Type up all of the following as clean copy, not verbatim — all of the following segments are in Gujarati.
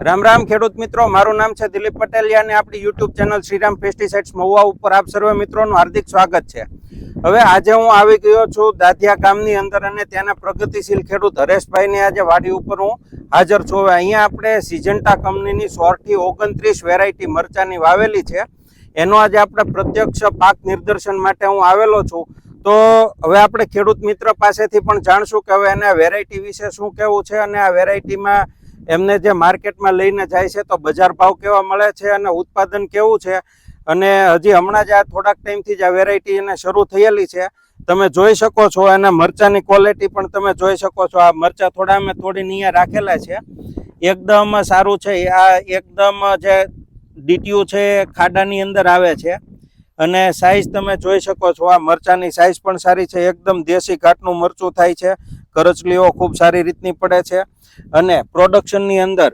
રામ રામ ખેડૂત મિત્રો, મારું નામ છે દિલીપ પટેલિયા અને આપણી YouTube channel Shriram pesticides Mahuva ઉપર આપ સર્વે મિત્રોનું હાર્દિક સ્વાગત છે। હવે આજે હું આવી ગયો છું દાધિયા ગામની અંદર અને ત્યાંના પ્રગતિશીલ ખેડૂત હરેશભાઈની આજે વાડી ઉપર હું હાજર છું। હવે અહીંયા આપણે સિજન્ટા કંપનીની 16 થી 29 વેરાયટી મરચાની વાવેલી છે, એનો આજે આપણે પ્રત્યક્ષ પાક નિદર્શન માટે હું આવેલો છું। તો હવે આપણે ખેડૂત મિત્ર પાસેથી પણ જાણશું કે હવે એને વેરાયટી વિશે શું કહેવું છે અને આ વેરાયટીમાં એમને જે માર્કેટમાં લઈને જાય છે તો બજાર ભાવ કેવા મળે છે અને ઉત્પાદન કેવું છે, અને હજી હમણાં જ આ થોડાક ટાઈમથી જ આ વેરાયટી એને શરૂ થયેલી છે। તમે જોઈ શકો છો અને મરચાની ક્વોલિટી પણ તમે જોઈ શકો છો। આ મરચા થોડા અમે તોડીને અહીંયા રાખેલા છે, એકદમ સારું છે। આ એકદમ જે ડીટીયુ છે ખાડાની અંદર આવે છે અને સાઈઝ તમે જોઈ શકો છો। આ મરચાની સાઈઝ પણ સારી છે, એકદમ દેશી ઘાટનું મરચું થાય છે, કરચલીઓ ખૂબ સારી રીતની પડે છે અને પ્રોડક્શનની અંદર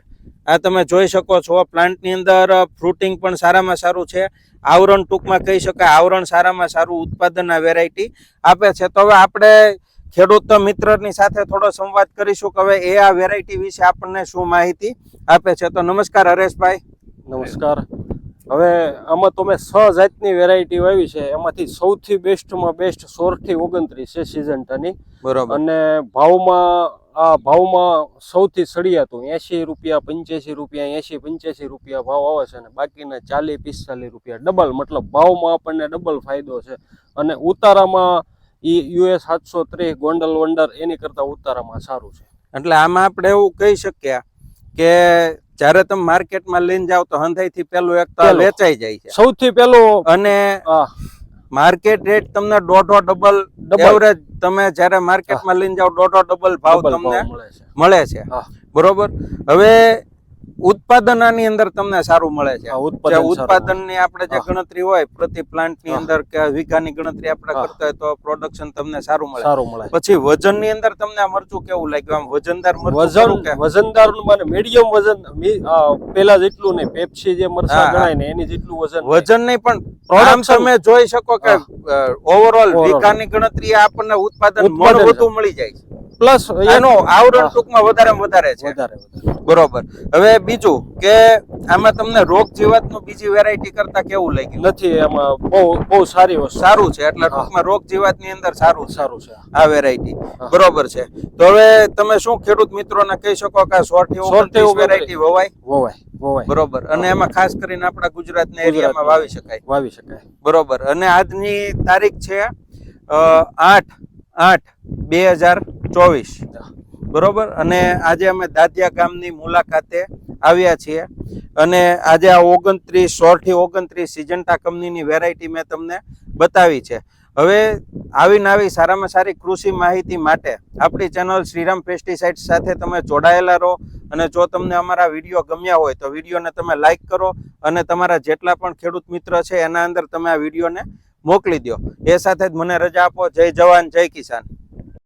આ તમે જોઈ શકો છો પ્લાન્ટની અંદર ફ્રૂટિંગ પણ સારામાં સારું છે। આવરણ ટૂંકમાં કહી શકાય, આવરણ સારામાં સારું ઉત્પાદન આ વેરાયટી આપે છે। તો હવે આપણે ખેડૂત મિત્રની સાથે થોડો સંવાદ કરીશું કે હવે એ આ વેરાયટી વિશે આપણને શું માહિતી આપે છે। તો નમસ્કાર હરેશભાઈ। નમસ્કાર। હવે આમાં તો મેં 6 જાતની વેરાયટી વાવી છે, એમાંથી સૌથી બેસ્ટમાં બેસ્ટ 16 થી 29 છે સિજન્ટાની, બરોબર। અને ભાવમાં સૌથી સળિયાતું 80 રૂપિયા 85 રૂપિયા 80-85 રૂપિયા ભાવ આવે છે, અને બાકીના 40-45 રૂપિયા ડબલ, મતલબ ભાવમાં આપણને ડબલ ફાયદો છે। અને ઉતારામાં US 730 ગોંડલ વંડર એની કરતા ઉતારામાં સારું છે। એટલે આમાં આપણે એવું કહી શકીએ કે જ્યારે તમે માર્કેટમાં લઈને જાવ તો હંધાઈથી પેલું એક તો વેચાઈ જાય છે સૌથી પહેલું, અને માર્કેટ રેટ તમને દોઢો ડબલ એવરેજ તમે જ્યારે માર્કેટમાં લઈને જાવ દોઢો ડબલ ભાવ તમને મળે છે, બરોબર। હવે ઉત્પાદન આની અંદર તમને સારું મળે છે। ઉત્પાદનની આપણે જે ગણતરી હોય પ્રતિ પ્લાન્ટની અંદર કે વીઘાની ગણતરી આપણે કરતા હોય તો પ્રોડક્શન તમને સારું મળે। પછી વજનની અંદર તમને આ મરચું કેવું લાગ્યું? આમ વજનદાર મરચું કે વજનદાર મને મીડિયમ વજન, પેલા જેટલું નહીં, પેપ્સી જે મરચા ગણાય ને એની જેટલું વજન નહીં, પણ આમ તમે જોઈ શકો કે ઓવરઓલ વીઘાની ગણતરી આપણને ઉત્પાદન વધુ મળી જાય છે, પ્લસ એનો આવરણ ટૂંકમાં વધારે છે, બરોબર। હવે બીજું કે આમાં તમને રોગ જીવાતનું બીજી વેરાયટી કરતા કેવું લાગ્યું? નથી, એમાં બહુ સારી વસ્તુ સારું છે, એટલે ટૂંકમાં રોગ જીવાતની અંદર સારું છે આ વેરાયટી, બરોબર છે। તો હવે તમે શું ખેડૂત મિત્રોને કહી શકો કે 16 થી 29 વેરાયટી વવાય, બરોબર, અને એમાં ખાસ કરીને આપણા ગુજરાતના એરિયામાં વાવી શકાય, બરોબર। અને આજની તારીખ છે 8/8/2024, બરોબર। અને આજે અમે દાધિયા ગામની મુલાકાતે આવ્યા છીએ અને આજે આ 16 થી 29 સિજન્ટા કંપનીની વેરાયટી મેં તમને બતાવી છે। હવે આવી સારામાં સારી કૃષિ માહિતી માટે આપણી ચેનલ શ્રીરામ પેસ્ટિસાઇડ્સ સાથે તમે જોડાયેલા રહો, અને જો તમને અમારા વિડીયો ગમ્યા હોય તો વિડીયોને તમે લાઈક કરો અને તમારા જેટલા પણ ખેડૂત મિત્ર છે એના અંદર તમે આ વિડીયોને મોકલી દો। એ સાથે જ મને રજા આપો। જય જવાન, જય કિસાન।